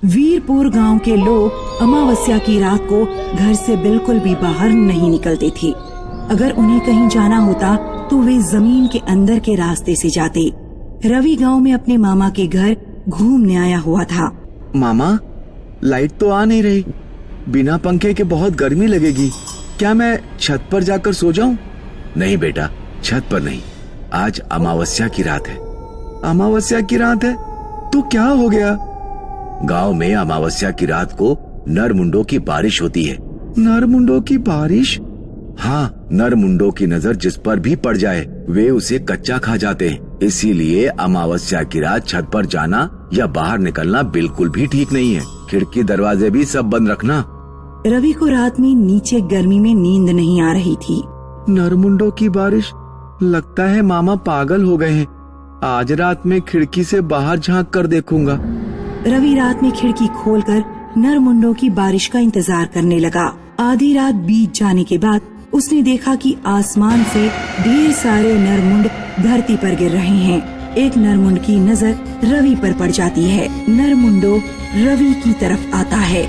वीरपुर गांव के लोग अमावस्या की रात को घर से बिल्कुल भी बाहर नहीं निकलते थे। अगर उन्हें कहीं जाना होता तो वे जमीन के अंदर के रास्ते से जाते। रवि गांव में अपने मामा के घर घूमने आया हुआ था। मामा, लाइट तो आ नहीं रही, बिना पंखे के बहुत गर्मी लगेगी, क्या मैं छत पर जाकर सो जाऊं? नहीं बेटा, छत पर नहीं, आज अमावस्या की रात है। अमावस्या की रात है तो क्या हो गया? गांव में अमावस्या की रात को नरमुंडों की बारिश होती है। नरमुंडों की बारिश? हाँ, नरमुंडों की नजर जिस पर भी पड़ जाए वे उसे कच्चा खा जाते हैं। इसीलिए अमावस्या की रात छत पर जाना या बाहर निकलना बिल्कुल भी ठीक नहीं है। खिड़की दरवाजे भी सब बंद रखना। रवि को रात में नीचे गर्मी में नींद नहीं आ रही थी। नरमुंडों की बारिश? लगता है मामा पागल हो गए हैं। आज रात में खिड़की से बाहर झांक कर देखूंगा। रवि रात में खिड़की खोलकर नरमुंडों की बारिश का इंतजार करने लगा। आधी रात बीत जाने के बाद उसने देखा कि आसमान से ढेर सारे नरमुंड धरती पर गिर रहे हैं। एक नरमुंड की नजर रवि पर पड़ जाती है। नरमुंडो रवि की तरफ आता है।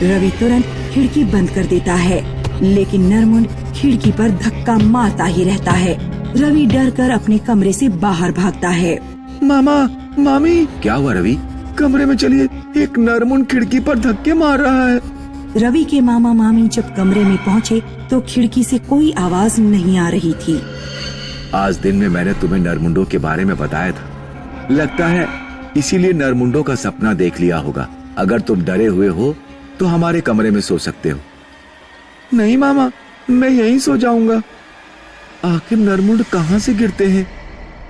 रवि तुरंत खिड़की बंद कर देता है, लेकिन नरमुंड खिड़की पर धक्का मारता ही रहता है। रवि डर कर अपने कमरे से बाहर भागता है। मामा, मामी, क्या हुआ रवि? कमरे में चलिए, एक नरमुंड खिड़की पर धक्के मार रहा है। रवि के मामा मामी जब कमरे में पहुँचे तो खिड़की से कोई आवाज नहीं आ रही थी। आज दिन में मैंने तुम्हें नरमुंडों के बारे में बताया था, लगता है इसीलिए नरमुंडों का सपना देख लिया होगा। अगर तुम डरे हुए हो तो हमारे कमरे में सो सकते हो। नहीं मामा, मैं यहीं सो जाऊंगा। आखिर नरमुंड कहाँ से गिरते हैं?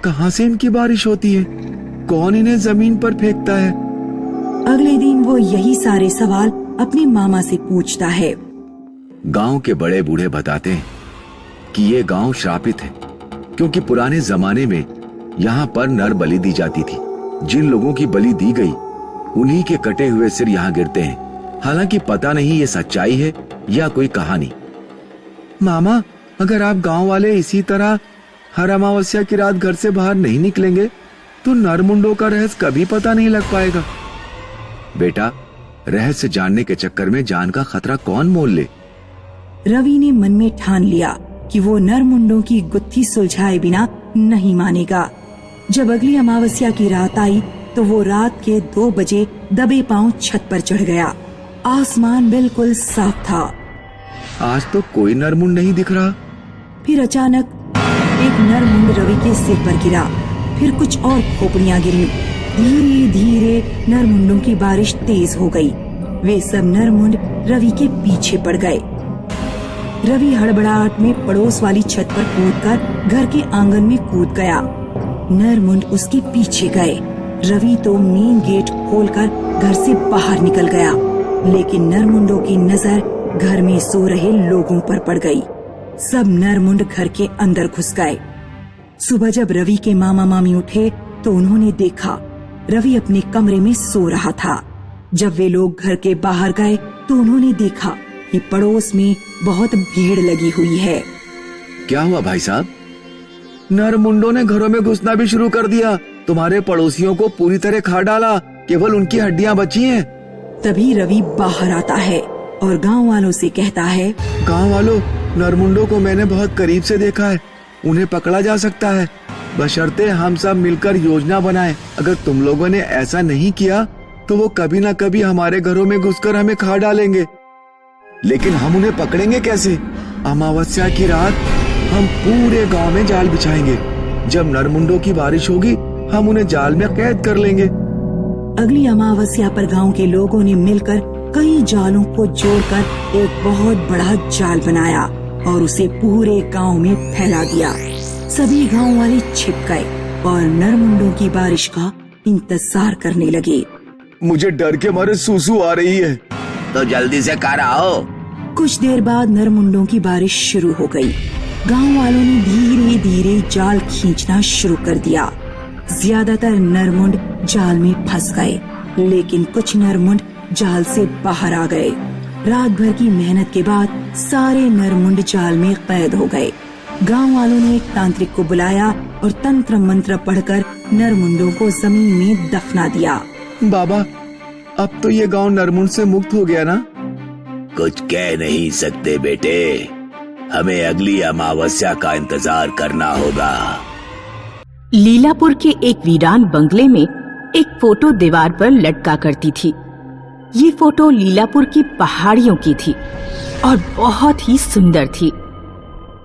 कहाँ से इनकी बारिश होती है? कौन इन्हें जमीन पर फेंकता है? अगले दिन वो यही सारे सवाल अपने मामा से पूछता है। गांव के बड़े बूढ़े बताते हैं कि ये गांव श्रापित है, क्योंकि पुराने जमाने में यहाँ पर नर बलि दी जाती थी। जिन लोगों की बलि दी गई उन्हीं के कटे हुए सिर यहाँ गिरते हैं। हालांकि पता नहीं ये सच्चाई है या कोई कहानी। मामा, अगर आप गांव वाले इसी तरह हर अमावस्या की रात घर से बाहर नहीं निकलेंगे तो नरमुंडों का रहस्य कभी पता नहीं लग पाएगा। बेटा, रहस्य जानने के चक्कर में जान का खतरा कौन मोल ले? रवि ने मन में ठान लिया कि वो नरमुंडों की गुत्थी सुलझाए बिना नहीं मानेगा। जब अगली अमावस्या की रात आई तो वो रात के 2 बजे दबे पांव छत पर चढ़ गया। आसमान बिल्कुल साफ था। आज तो कोई नरमुंड नहीं दिख रहा। फिर अचानक एक नरमुंड रवि के सिर पर गिरा। फिर कुछ और खोपड़ियां गिरी। धीरे धीरे नरमुंडों की बारिश तेज हो गई। वे सब नरमुंड रवि के पीछे पड़ गए। रवि हड़बड़ाहट में पड़ोस वाली छत पर कूदकर घर के आंगन में कूद गया। नरमुंड उसके पीछे गए। रवि तो मेन गेट खोलकर घर से बाहर निकल गया, लेकिन नरमुंडों की नजर घर में सो रहे लोगों पर पड़ गई। सब नरमुंड घर के अंदर घुस गए। सुबह जब रवि के मामा मामी उठे तो उन्होंने देखा रवि अपने कमरे में सो रहा था। जब वे लोग घर के बाहर गए तो उन्होंने देखा कि पड़ोस में बहुत भीड़ लगी हुई है। क्या हुआ भाई साहब? नरमुंडों ने घरों में घुसना भी शुरू कर दिया। तुम्हारे पड़ोसियों को पूरी तरह खा डाला, केवल उनकी हड्डियां बची हैं। तभी रवि बाहर आता है और गांव वालों से कहता है, गांव वालों, नरमुंडों को मैंने बहुत करीब से देखा है। उन्हें पकड़ा जा सकता है, बशर्ते हम सब मिलकर योजना बनाएं। अगर तुम लोगों ने ऐसा नहीं किया तो वो कभी ना कभी हमारे घरों में घुसकर हमें खा डालेंगे। लेकिन हम उन्हें पकड़ेंगे कैसे? अमावस्या की रात हम पूरे गांव में जाल बिछाएंगे। जब नरमुंडों की बारिश होगी हम उन्हें जाल में कैद कर लेंगे। अगली अमावस्या पर गांव के लोगों ने मिलकर कई जालों को जोड़कर एक बहुत बड़ा जाल बनाया और उसे पूरे गांव में फैला दिया। सभी गांव वाले छिप गए और नरमुंडों की बारिश का इंतजार करने लगे। मुझे डर के मारे सूसू आ रही है। तो जल्दी से घर आओ। कुछ देर बाद नरमुंडों की बारिश शुरू हो गई। गांव वालों ने धीरे धीरे जाल खींचना शुरू कर दिया। ज्यादातर नरमुंड जाल में फंस गए, लेकिन कुछ नरमुंड जाल से बाहर आ गए। रात भर की मेहनत के बाद सारे नरमुंड जाल में कैद हो गए। गांव वालों ने एक तांत्रिक को बुलाया और तंत्र मंत्र पढ़कर नरमुंडों को जमीन में दफना दिया। बाबा, अब तो ये गांव नरमुंड से मुक्त हो गया ना? कुछ कह नहीं सकते बेटे, हमें अगली अमावस्या का इंतजार करना होगा। लीलापुर के एक वीरान बंगले में एक फोटो दीवार पर लटका करती थी। ये फोटो लीलापुर की पहाड़ियों की थी और बहुत ही सुंदर थी,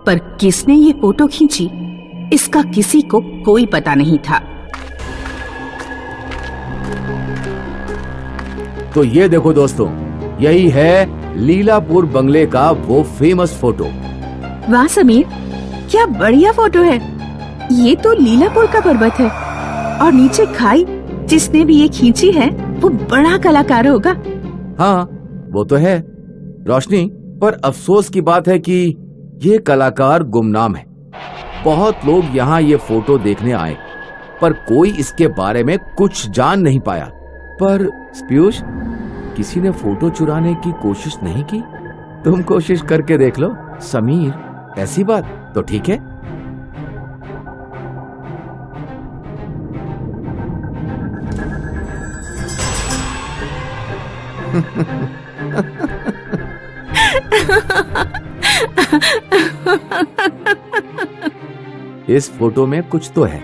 पर किसने ये फोटो खींची इसका किसी को कोई पता नहीं था। तो ये देखो दोस्तों, यही है लीलापुर बंगले का वो फेमस फोटो। वाह समीर, क्या बढ़िया फोटो है। ये तो लीलापुर का पर्वत है और नीचे खाई। जिसने भी ये खींची है वो बड़ा कलाकार होगा। हाँ वो तो है रोशनी, पर अफसोस की बात है कि ये कलाकार गुमनाम है। बहुत लोग यहाँ ये फोटो देखने आए, पर कोई इसके बारे में कुछ जान नहीं पाया। पर पीयूष, किसी ने फोटो चुराने की कोशिश नहीं की? तुम कोशिश करके देख लो। समीर, ऐसी बात तो ठीक है। इस फोटो में कुछ तो है।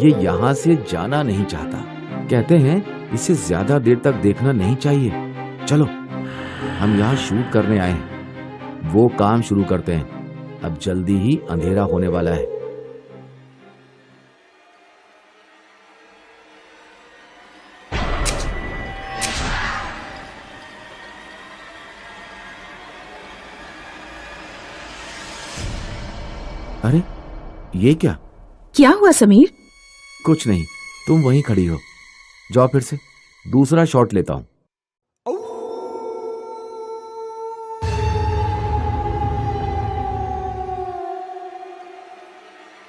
ये यहाँ से जाना नहीं चाहता। कहते हैं इसे ज्यादा देर तक देखना नहीं चाहिए। चलो, हम यहाँ शूट करने आए हैं, वो काम शुरू करते हैं। अब जल्दी ही अंधेरा होने वाला है। अरे ये क्या? क्या हुआ समीर? कुछ नहीं, तुम वहीं खड़ी हो। जाओ, फिर से दूसरा शॉट लेता हूं।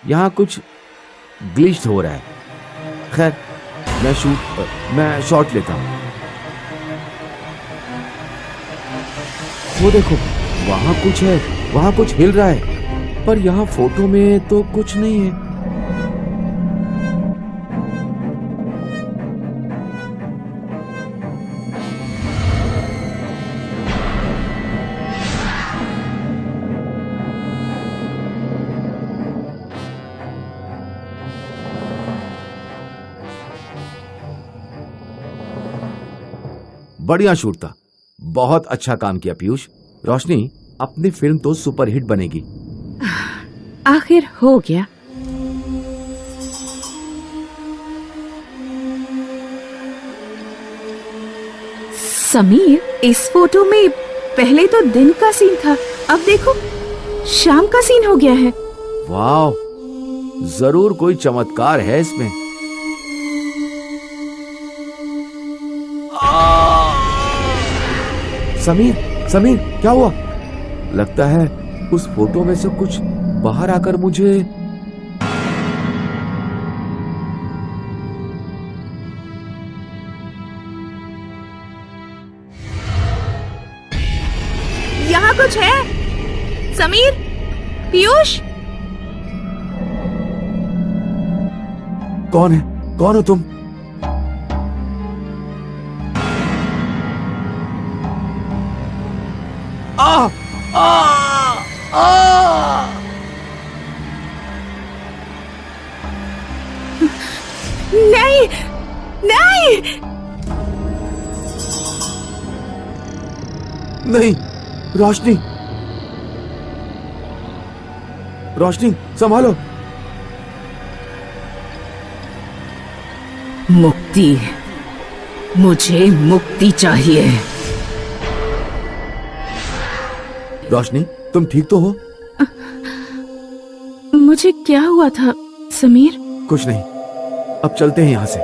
यहां कुछ ग्लिच हो रहा है। खैर, मैं शॉट लेता हूं। वो देखो, वहां कुछ है, वहां कुछ हिल रहा है, पर यहाँ फोटो में तो कुछ नहीं है। बढ़िया शूट था, बहुत अच्छा काम किया पीयूष। रोशनी, अपनी फिल्म तो सुपरहिट बनेगी। आखिर हो गया। समीर, इस फोटो में पहले तो दिन का सीन था, अब देखो शाम का सीन हो गया है। वाह, जरूर कोई चमत्कार है इसमें। समीर, क्या हुआ? लगता है उस फोटो में से कुछ बाहर आकर मुझे यहाँ कुछ है। समीर, पीयूष, कौन हो तुम? आ, आ, आ! नहीं, नहीं, नहीं, रोशनी, संभालो। मुक्ति, मुझे मुक्ति चाहिए। रोशनी, तुम ठीक तो हो? मुझे क्या हुआ था समीर? कुछ नहीं, अब चलते हैं यहां से।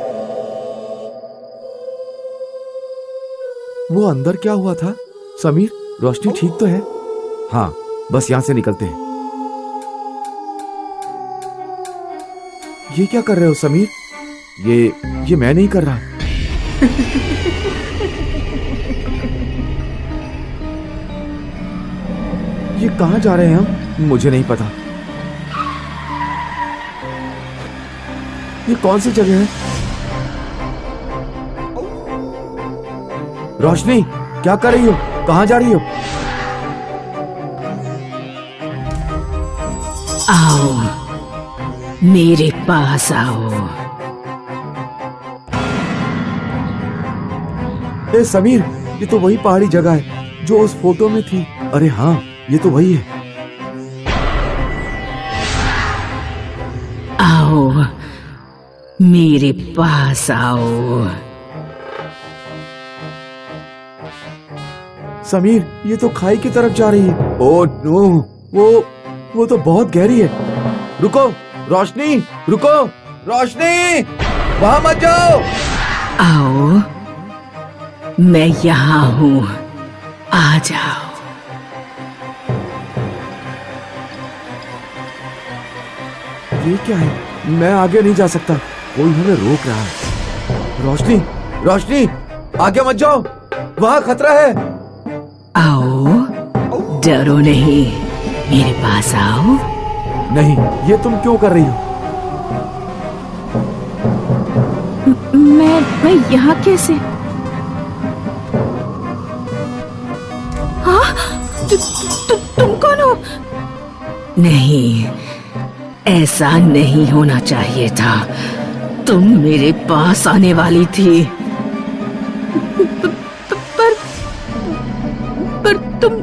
वो अंदर क्या हुआ था? समीर, रोशनी ठीक तो है? हाँ, बस यहां से निकलते हैं। ये क्या कर रहे हो समीर? ये मैं नहीं कर रहा। ये कहां जा रहे हैं हम? मुझे नहीं पता। ये कौन सी जगह है? रोशनी, क्या कर रही हो? कहाँ जा रही हो? आओ, मेरे पास आओ। ए समीर, ये तो वही पहाड़ी जगह है जो उस फोटो में थी। अरे हाँ, ये तो वही है। आओ, मेरे पास आओ। समीर, ये तो खाई की तरफ जा रही है। ओह नो, वो तो बहुत गहरी है। रुको रोशनी, रुको रोशनी, वहां मत जाओ। आओ, मैं यहाँ हूँ, आ जाओ। ये क्या है? मैं आगे नहीं जा सकता, कोई हमें रोक रहा है। रोशनी, रोशनी, आगे मत जाओ, वहां खतरा है। आओ, डरो नहीं, मेरे पास आओ। नहीं, ये तुम क्यों कर रही हो? मैं यहाँ कैसे? हाँ, तुम कौन हो? नहीं, ऐसा नहीं होना चाहिए था। तुम मेरे पास आने वाली थी। पर तुम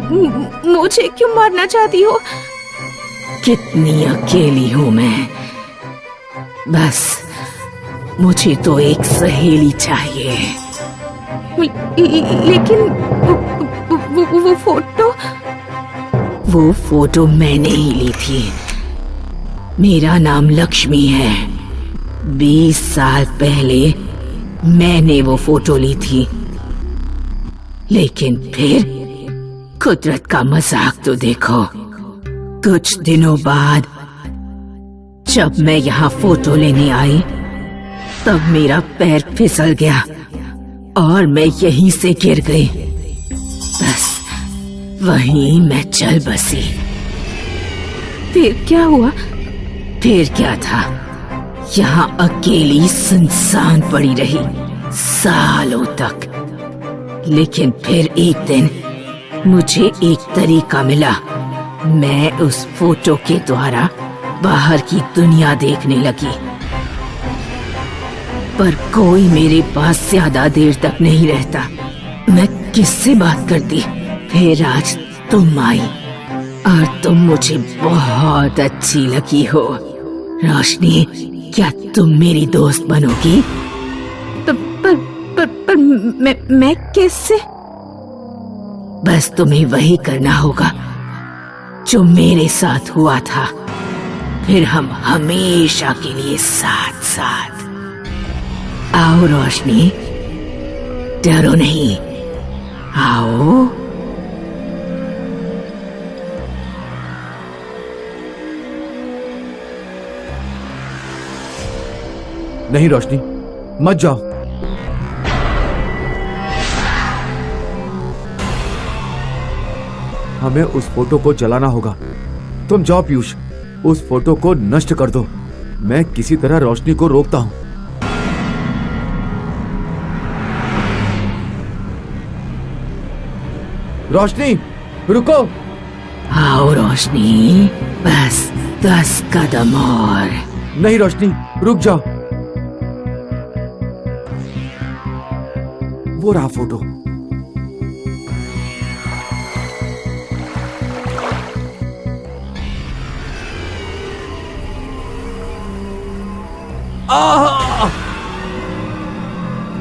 मुझे क्यों मारना चाहती हो? कितनी अकेली हूं मैं। बस मुझे तो एक सहेली चाहिए। लेकिन वो फोटो मैंने ही ली थी। मेरा नाम लक्ष्मी है। 20 साल पहले मैंने वो फोटो ली थी। लेकिन फिर कुदरत का मजाक तो देखो। कुछ दिनों बाद जब मैं यहाँ फोटो लेने आई, तब मेरा पैर फिसल गया और मैं यहीं से गिर गई। बस वहीं मैं चल बसी। फिर क्या हुआ? फिर क्या था? यहाँ अकेली सुनसान पड़ी रही सालों तक। लेकिन फिर एक दिन मुझे एक तरीका मिला। मैं उस फोटो के द्वारा बाहर की दुनिया देखने लगी। पर कोई मेरे पास ज्यादा देर तक नहीं रहता। मैं किससे बात करती? फिर आज तुम आई और तुम मुझे बहुत अच्छी लगी हो। रोशनी, क्या तुम मेरी दोस्त बनोगी? पर मैं कैसे? बस तुम्हें वही करना होगा जो मेरे साथ हुआ था। फिर हम हमेशा के लिए साथ साथ। आओ रोशनी, डरो नहीं, आओ। नहीं रोशनी, मत जाओ। हमें उस फोटो को जलाना होगा। तुम जाओ पीयूष, उस फोटो को नष्ट कर दो। मैं किसी तरह रोशनी को रोकता हूं। रोशनी, रुको। आओ रोशनी, बस 10 कदम और। नहीं रोशनी, रुक जाओ। वो रहा फोटो।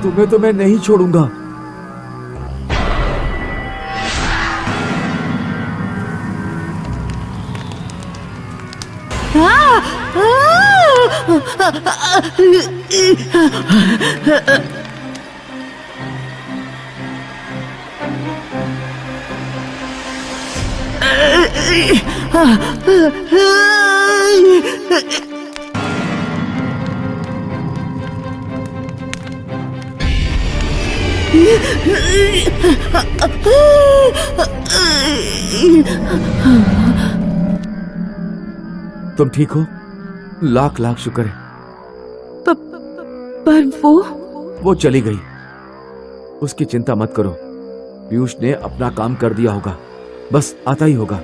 तुम्हें तो मैं नहीं छोड़ूंगा। तुम ठीक हो? लाख लाख शुक्र है। पर वो चली गई, उसकी चिंता मत करो। पीयूष ने अपना काम कर दिया होगा, बस आता ही होगा।